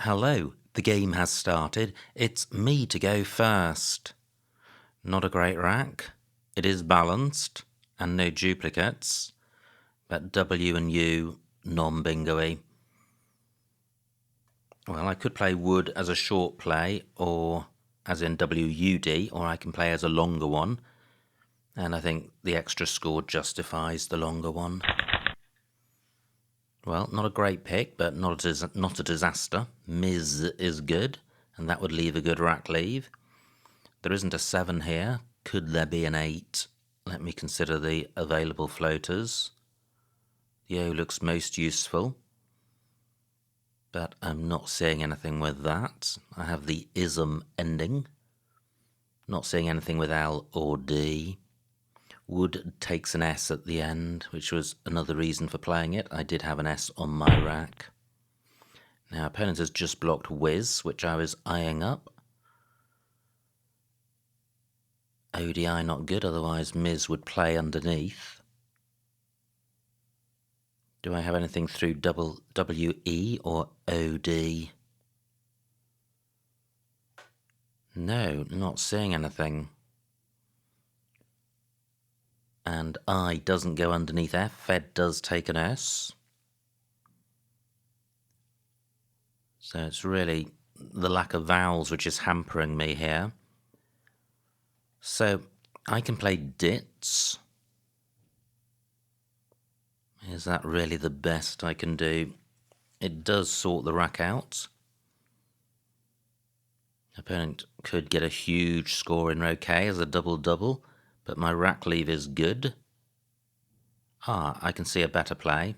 Hello, the game has started. It's me to go first. Not a great rack. It is balanced and no duplicates, but W and U non-bingo-y. Well, I could play wood as a short play, or as in WUD, or I can play as a longer one, and I think the extra score justifies the longer one. Well, not a great pick, but not a disaster. Ms is good, and that would leave a good rack leave. There isn't a 7 here. Could there be an 8? Let me consider the available floaters. The O looks most useful, but I'm not seeing anything with that. I have the ism ending. Not seeing anything with L or D. Wood takes an S at the end, which was another reason for playing it. I did have an S on my rack. Now, opponent has just blocked Whiz, which I was eyeing up. ODI not good, otherwise Ms would play underneath. Do I have anything through WE or OD? No, not seeing anything. And I doesn't go underneath F. Fed does take an S. So it's really the lack of vowels which is hampering me here. So I can play dits. Is that really the best I can do? It does sort the rack out. Opponent could get a huge score in row K as a double-double, but my rack leave is good. I can see a better play.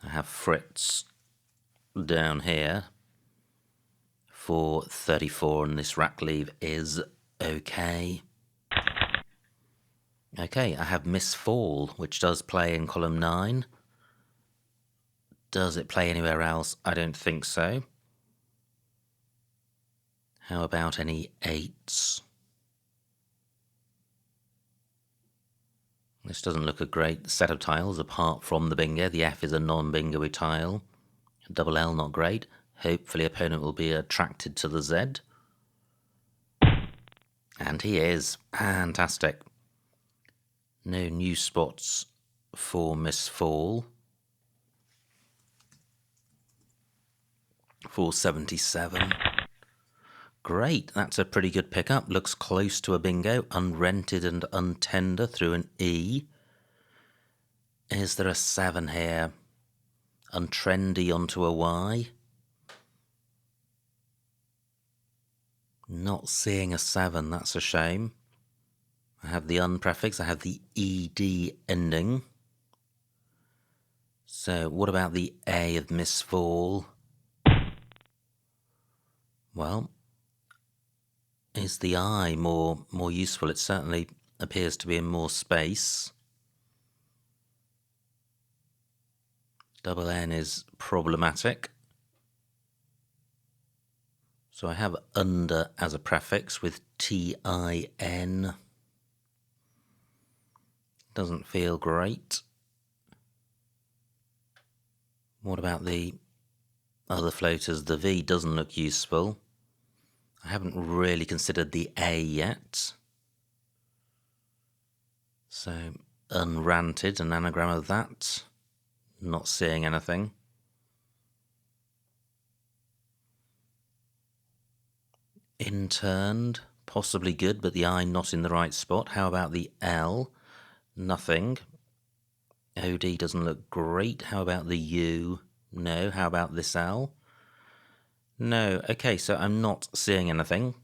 I have Fritz down here for 34, and this rack leave is okay. Okay, I have Miss Fall, which does play in column 9. Does it play anywhere else? I don't think so. How about any 8s? This doesn't look a great set of tiles apart from the bingo. The F is a non-bingo-y tile. Double L not great. Hopefully opponent will be attracted to the Z. And he is. Fantastic. No new spots for Miss Fall. 477. Great, that's a pretty good pickup. Looks close to a bingo. Unrented and untender through an E. Is there a 7 here? Untrendy onto a Y. Not seeing a 7, that's a shame. I have the unprefix, I have the ED ending. So what about the A of Miss Fall? Well, is the I more useful? It certainly appears to be in more space. Double N is problematic. So I have under as a prefix with TIN. Doesn't feel great. What about the other floaters? The V doesn't look useful. I haven't really considered the A yet. So, unranted, an anagram of that. Not seeing anything. Interned, possibly good, but the I not in the right spot. How about the L? Nothing. OD doesn't look great. How about the U? No. How about this L? No. Okay, so I'm not seeing anything.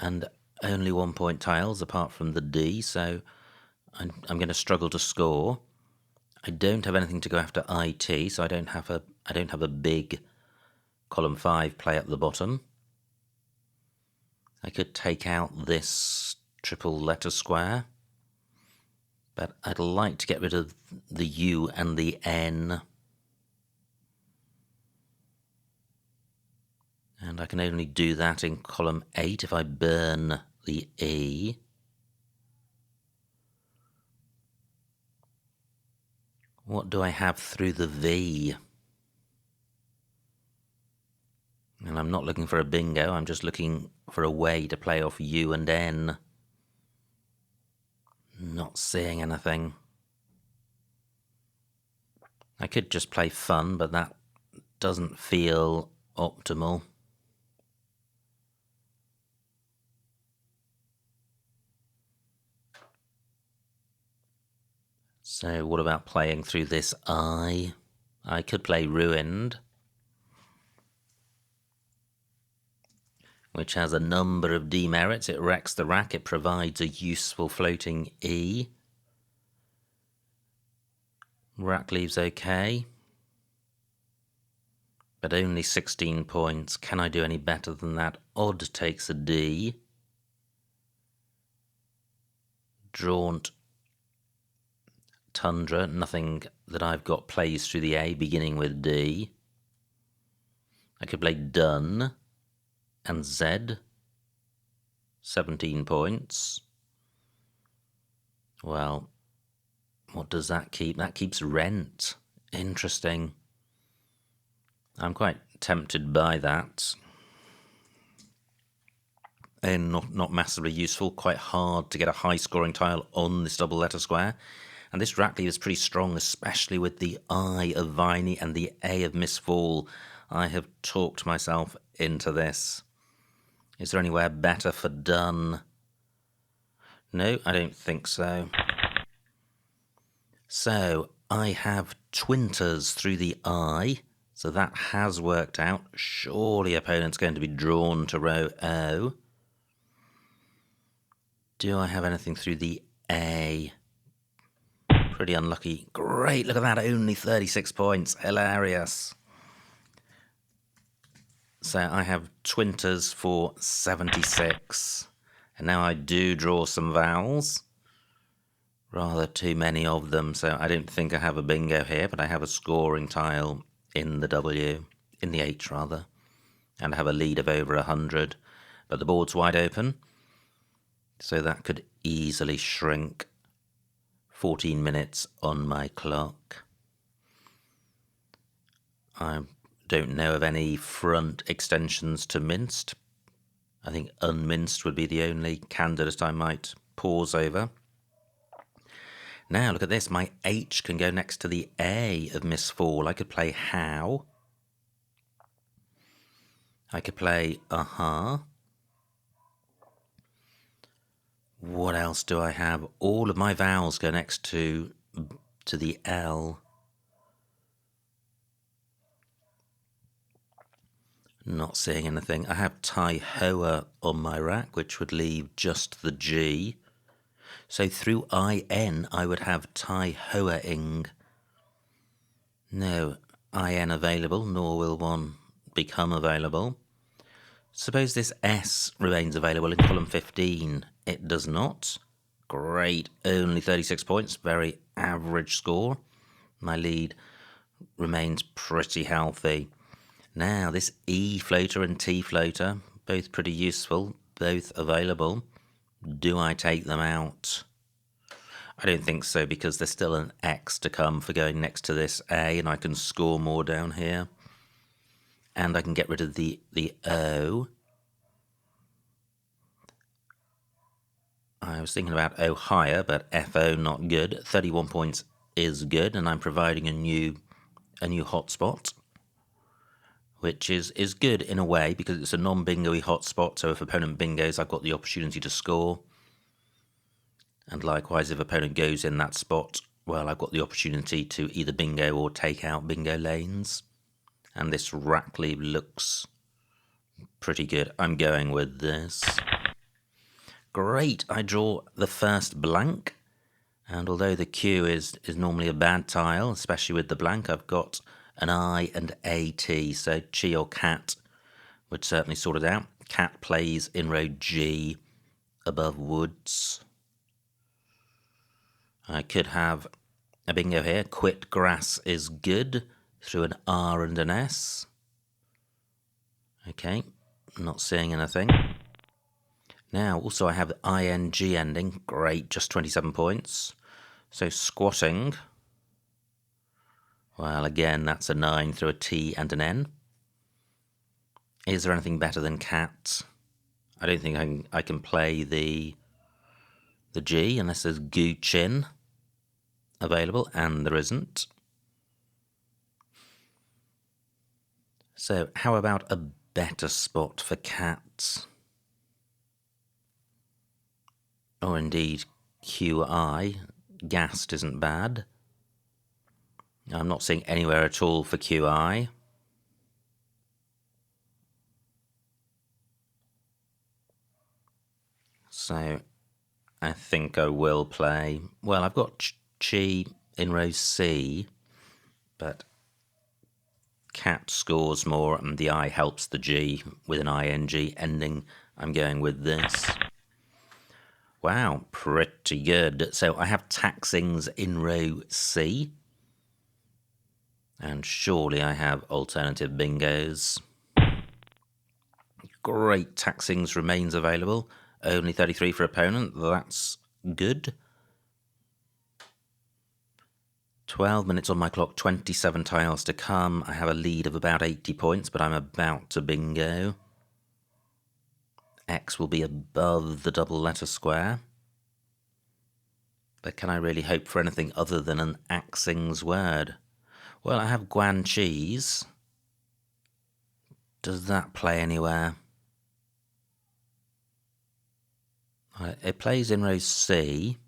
And only 1 point tiles apart from the D, so I'm going to struggle to score. I don't have anything to go after IT, so I don't have a big column 5 play at the bottom. I could take out this triple letter square, but I'd like to get rid of the U and the N. And I can only do that in column 8 if I burn the E. What do I have through the V? And I'm not looking for a bingo, I'm just looking for a way to play off U and N. Not seeing anything. I could just play fun, but that doesn't feel optimal. So what about playing through this I? I could play Ruined, which has a number of demerits. It wrecks the rack, it provides a useful floating E. Rack leaves okay, but only 16 points. Can I do any better than that? Odd takes a D. Jaunt, Tundra, nothing that I've got plays through the A beginning with D. I could play Done and Z, 17 points. Well, what does that keep? That keeps Rent. Interesting. I'm quite tempted by that. And not massively useful, quite hard to get a high scoring tile on this double letter square. And this rack leave is pretty strong, especially with the I of Viney and the A of Misfall. I have talked myself into this. Is there anywhere better for Done? No, I don't think so. So I have Twinters through the I, so that has worked out. Surely opponent's going to be drawn to row O. Do I have anything through the A? Pretty unlucky. Great, look at that, only 36 points. Hilarious. So I have Twinters for 76. And now I do draw some vowels. Rather too many of them, so I don't think I have a bingo here, but I have a scoring tile in the W, in the H rather, and I have a lead of over 100. But the board's wide open, so that could easily shrink. 14 minutes on my clock. I don't know of any front extensions to minced. I think unminced would be the only candidate I might pause over. Now look at this, my H can go next to the A of Misfall. I could play How. I could play What else do I have? All of my vowels go next to the L. Not seeing anything. I have Tai Hoa on my rack, which would leave just the G. So through IN, I would have Tai Hoa-ing. No IN available, nor will one become available. Suppose this S remains available in column 15. It does not. Great, only 36 points, very average score. My lead remains pretty healthy. Now, this E floater and T floater, both pretty useful, both available. Do I take them out? I don't think so, because there's still an X to come for going next to this A, and I can score more down here. And I can get rid of the O. I was thinking about O higher, but FO not good. 31 points is good, and I'm providing a new hotspot, which is good in a way, because it's a non-bingo-y hotspot, so if opponent bingos, I've got the opportunity to score. And likewise, if opponent goes in that spot, well, I've got the opportunity to either bingo or take out bingo lanes. And this rack leave looks pretty good. I'm going with this. Great, I draw the first blank. And although the Q is normally a bad tile, especially with the blank, I've got an I and AT, so Chi or Cat would certainly sort it out. Cat plays in row G above Woods. I could have a bingo here. Quit Grass is good through an R and an S. Okay, not seeing anything. Now, also I have ING ending. Great, just 27 points. So squatting. Well, again, that's a 9 through a T and an N. Is there anything better than cats? I don't think I can play the G unless there's Guchin available, and there isn't. So how about a better spot for cats? Or indeed QI. Gassed isn't bad. I'm not seeing anywhere at all for QI. So I think I will play... Well, I've got Chi in row C, but cat scores more and the I helps the G with an ING ending. I'm going with this. Wow, pretty good. So I have taxings in row C. And surely I have alternative bingos. Great, taxings remains available. Only 33 for opponent, that's good. 12 minutes on my clock, 27 tiles to come. I have a lead of about 80 points, but I'm about to bingo. X will be above the double letter square. But can I really hope for anything other than an axings word? Well, I have Guan cheese. Does that play anywhere? It plays in row C.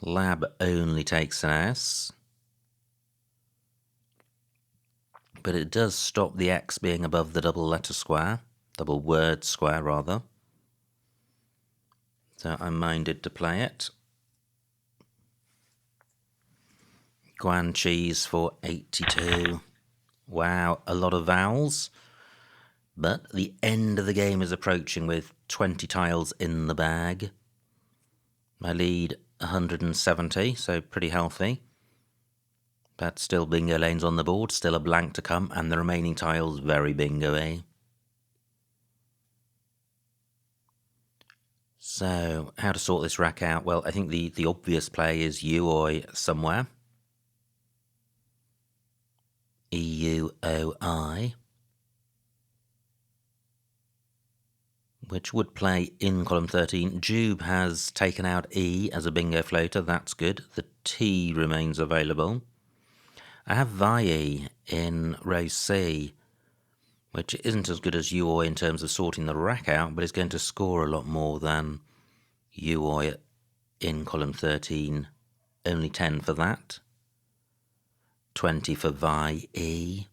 Lab only takes an S. But it does stop the X being above the double letter square. Double word square, rather. So I'm minded to play it. Guan cheese for 82. Wow, a lot of vowels. But the end of the game is approaching with 20 tiles in the bag. My lead 170, so pretty healthy. But still bingo lanes on the board, still a blank to come, and the remaining tiles very bingo-y. So, how to sort this rack out? Well, I think the obvious play is UOI somewhere. EUOI. Which would play in column 13. Jube has taken out E as a bingo floater, that's good. The T remains available. I have VIE in row C, which isn't as good as UOI in terms of sorting the rack out, but is going to score a lot more than UOI in column 13. Only 10 for that. 20 for VIE.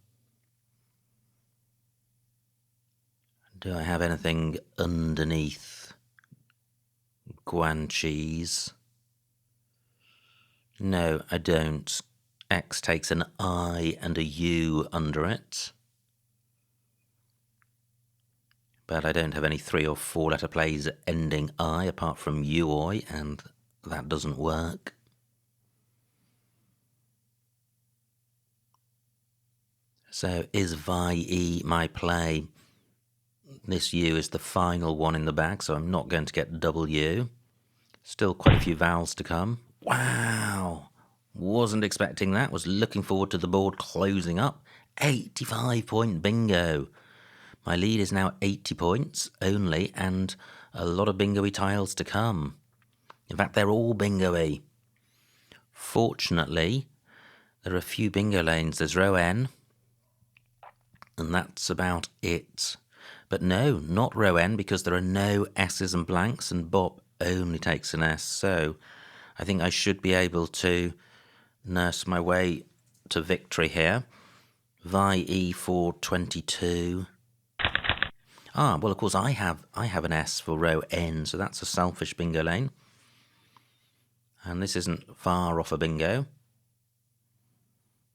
Do I have anything underneath Guan cheese? No, I don't. X takes an I and a U under it. But I don't have any 3 or 4 letter plays ending I apart from UOI, and that doesn't work. So is VIE my play? This U is the final one in the bag, so I'm not going to get W. Still quite a few vowels to come. Wow! Wasn't expecting that. Was looking forward to the board closing up. 85-point bingo. My lead is now 80 points only, and a lot of bingo-y tiles to come. In fact, they're all bingo-y. Fortunately, there are a few bingo lanes. There's row N, and that's about it. But no, not row N, because there are no S's and blanks, and Bob only takes an S. So I think I should be able to nurse my way to victory here. VIE for 22. Ah, well, of course, I have an S for row N, so that's a selfish bingo lane. And this isn't far off a bingo.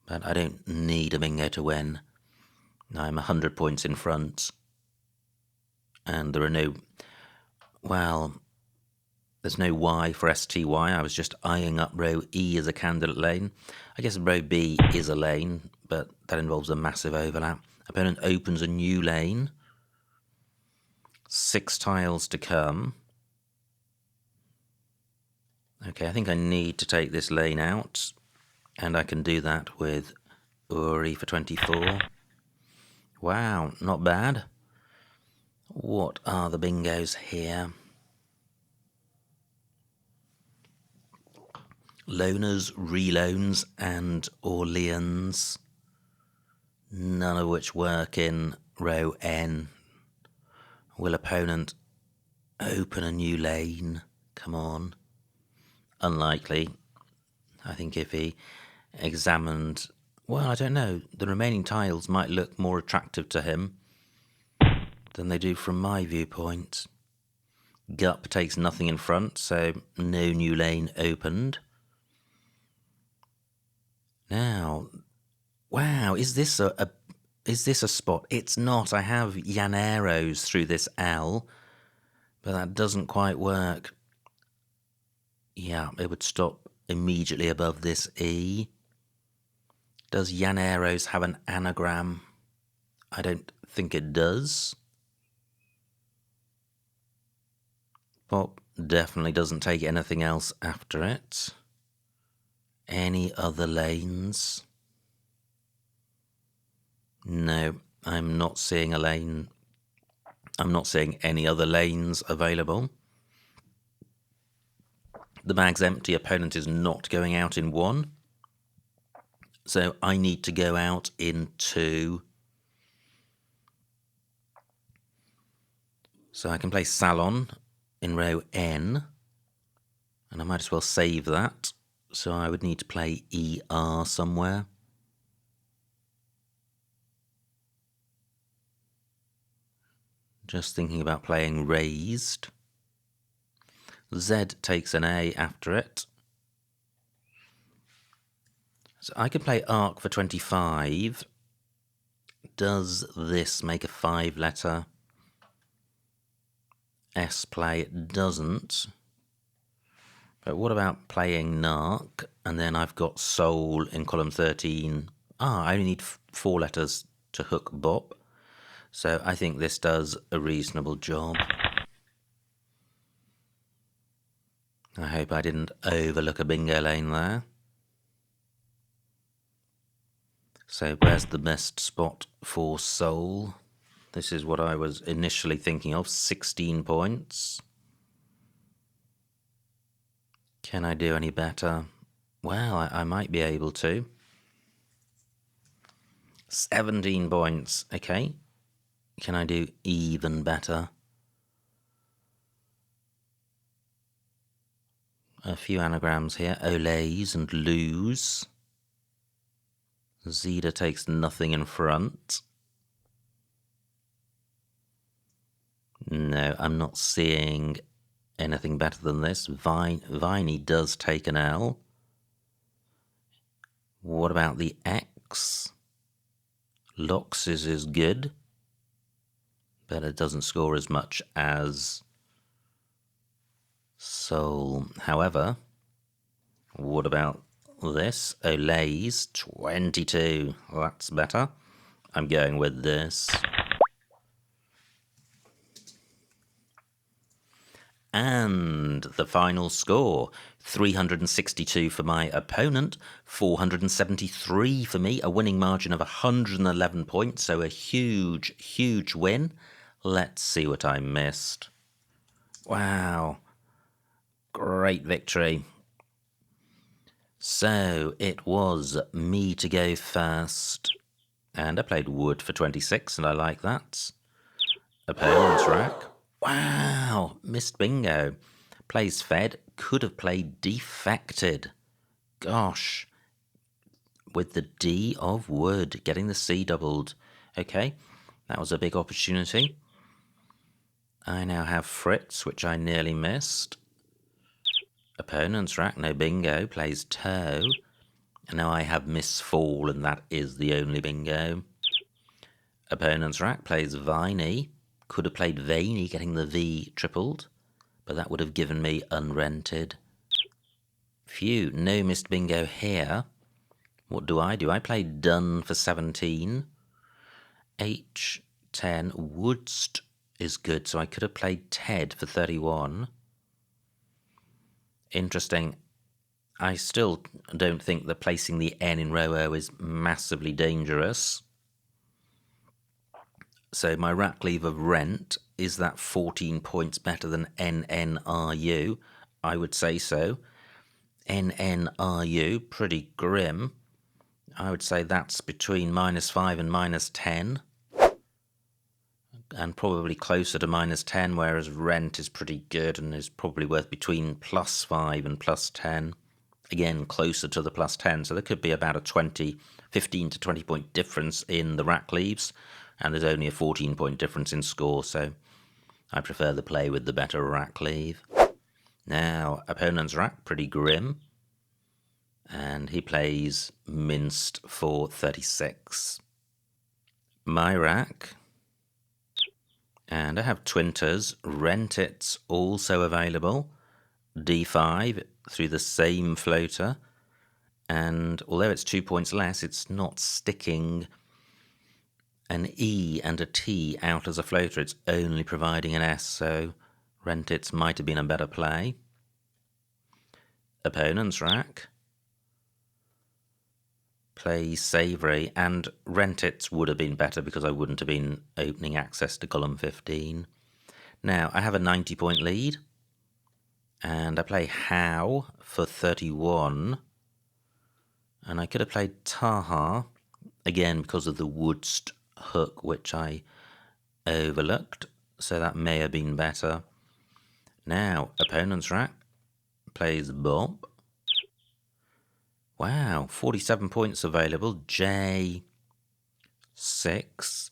But I don't need a bingo to win. I'm 100 points in front. And there are no... Well, there's no Y for STY. I was just eyeing up row E as a candidate lane. I guess row B is a lane, but that involves a massive overlap. Opponent opens a new lane. 6 tiles to come. Okay, I think I need to take this lane out, and I can do that with Uri for 24. Wow, not bad. What are the bingos here? Loners, reloans, and Orleans. None of which work in row N. Will opponent open a new lane? Come on. Unlikely. I think if he examined... Well, I don't know. The remaining tiles might look more attractive to him than they do from my viewpoint. Gup takes nothing in front, so no new lane opened. Now, wow, is this a spot? It's not. I have llaneros through this L, but that doesn't quite work. Yeah, it would stop immediately above this E. Does llaneros have an anagram? I don't think it does. Pop definitely doesn't take anything else after it. Any other lanes? No, I'm not seeing a lane. I'm not seeing any other lanes available. The bag's empty. Opponent is not going out in 1. So I need to go out in 2. So I can play Salon in row N. And I might as well save that. So I would need to play ER somewhere. Just thinking about playing raised. Z takes an A after it. So I could play Arc for 25. Does this make a 5-letter S play? It doesn't. But what about playing Narc? And then I've got Soul in column 13. I only need 4 letters to hook Bop. So I think this does a reasonable job. I hope I didn't overlook a bingo lane there. So where's the best spot for Soul? This is what I was initially thinking of, 16 points. Can I do any better? Well, I might be able to. 17 points, okay. Can I do even better? A few anagrams here, Olays and Lose. Zeta takes nothing in front. No, I'm not seeing anything better than this. Viney does take an L. What about the X? Lox's is good, but it doesn't score as much as Soul. However, what about this? Olays, 22. That's better. I'm going with this. And the final score, 362 for my opponent, 473 for me, a winning margin of 111 points, so a huge, huge win. Let's see what I missed. Wow, great victory. So it was me to go first, and I played wood for 26, and I like that. Opponent's rack. Wow, missed bingo. Plays fed, could have played defected. Gosh, with the D of wood, getting the C doubled. Okay, that was a big opportunity. I now have Fritz, which I nearly missed. Opponent's rack, no bingo, plays toe. And now I have Miss Fall, and that is the only bingo. Opponent's rack plays Viney. Could have played Veiny, getting the V tripled, but that would have given me unrented. Phew, no missed bingo here. What do? I play Dun for 17. H10, Woodst is good, so I could have played Ted for 31. Interesting. I still don't think that placing the N in row O is massively dangerous. So my rack leave of rent, is that 14 points better than NNRU? I would say so. NNRU, pretty grim. I would say that's between -5 and -10. And probably closer to -10, whereas rent is pretty good and is probably worth between +5 and +10. Again, closer to the +10. So there could be about a 15 to 20 point difference in the rack leaves, and there's only a 14 point difference in score, so I prefer the play with the better rack leave. Now, opponent's rack, pretty grim, and he plays minced for 36. My rack, and I have twinters, rent it's also available, D5 through the same floater, and although it's 2 points less, it's not sticking an E and a T out as a floater, it's only providing an S, so rent it's might have been a better play. Opponent's rack plays savoury, and rent it's would have been better because I wouldn't have been opening access to column 15. Now, I have a 90 point lead, and I play How for 31, and I could have played Taha, again because of the Woodst hook, which I overlooked, so that may have been better. Now, opponent's rack plays Bob. Wow, 47 points available, J6.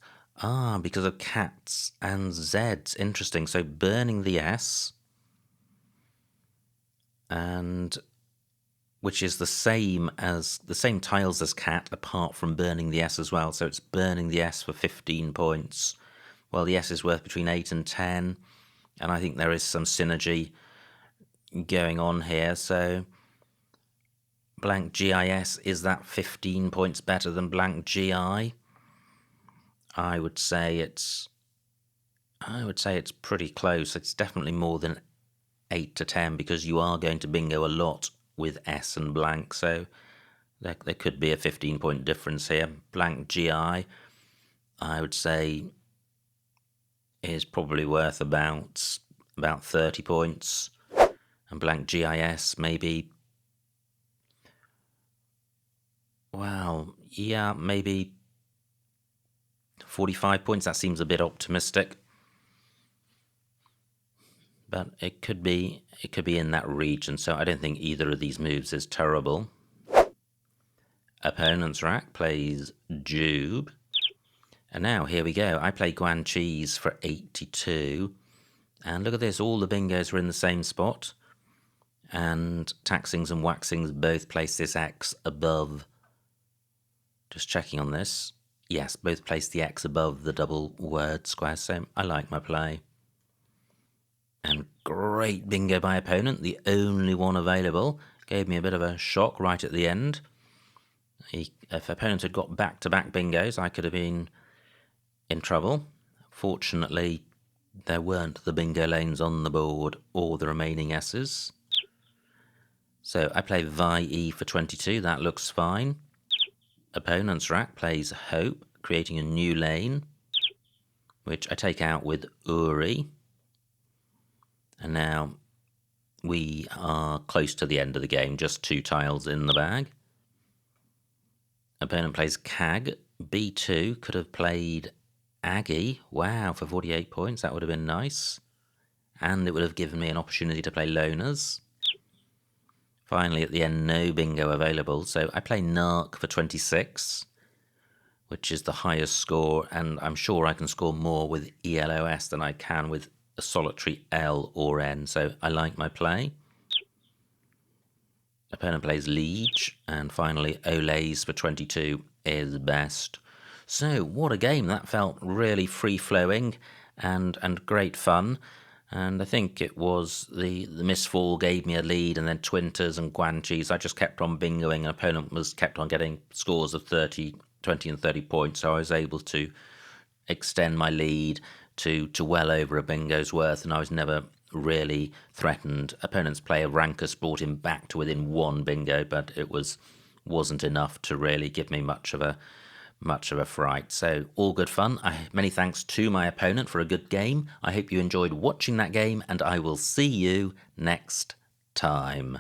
Because of cats and Zs, interesting. So burning the S, and which is the same tiles as cat, apart from burning the S as well. So it's burning the S for 15 points. Well, the S is worth between 8 and 10, and I think there is some synergy going on here. So blank GIS, is that 15 points better than blank GI? I would say it's pretty close. It's definitely more than 8 to 10, because you are going to bingo a lot with S and blank, so there could be a 15 point difference here. Blank GI, I would say, is probably worth about 30 points, and blank GIS maybe, well, yeah, maybe 45 points. That seems a bit optimistic, but it could be in that region, so I don't think either of these moves is terrible. Opponent's rack plays Jube, and now here we go. I play Guan Cheese for 82, and look at this, all the bingos are in the same spot, and Taxings and Waxings both place this X above. Just checking on this. Yes, both place the X above the double word square, so I like my play. And great bingo by opponent, the only one available. Gave me a bit of a shock right at the end. If opponent had got back-to-back bingos, I could have been in trouble. Fortunately, there weren't the bingo lanes on the board or the remaining S's. So I play Vi for 22, that looks fine. Opponent's rack plays Hope, creating a new lane, which I take out with Uri. And now we are close to the end of the game, just 2 tiles in the bag. Opponent plays Cag, B2, could have played Aggie, wow, for 48 points, that would have been nice. And it would have given me an opportunity to play Loners. Finally, at the end, no bingo available, so I play Narc for 26, which is the highest score, and I'm sure I can score more with ELOS than I can with a solitary L or N, so I like my play. Opponent plays Liege, and finally Olays for 22 is best. So what a game. That felt really free-flowing and great fun. And I think it was the misfall gave me a lead, and then Twinters and Guanchis. I just kept on bingoing, and opponent kept on getting scores of 30, 20 and 30 points, so I was able to extend my lead to well over a bingo's worth, and I was never really threatened. Opponent's play of Rankus brought him back to within 1 bingo, but it wasn't enough to really give me much of a much of a fright. So all good fun. Many thanks to my opponent for a good game. I hope you enjoyed watching that game, and I will see you next time.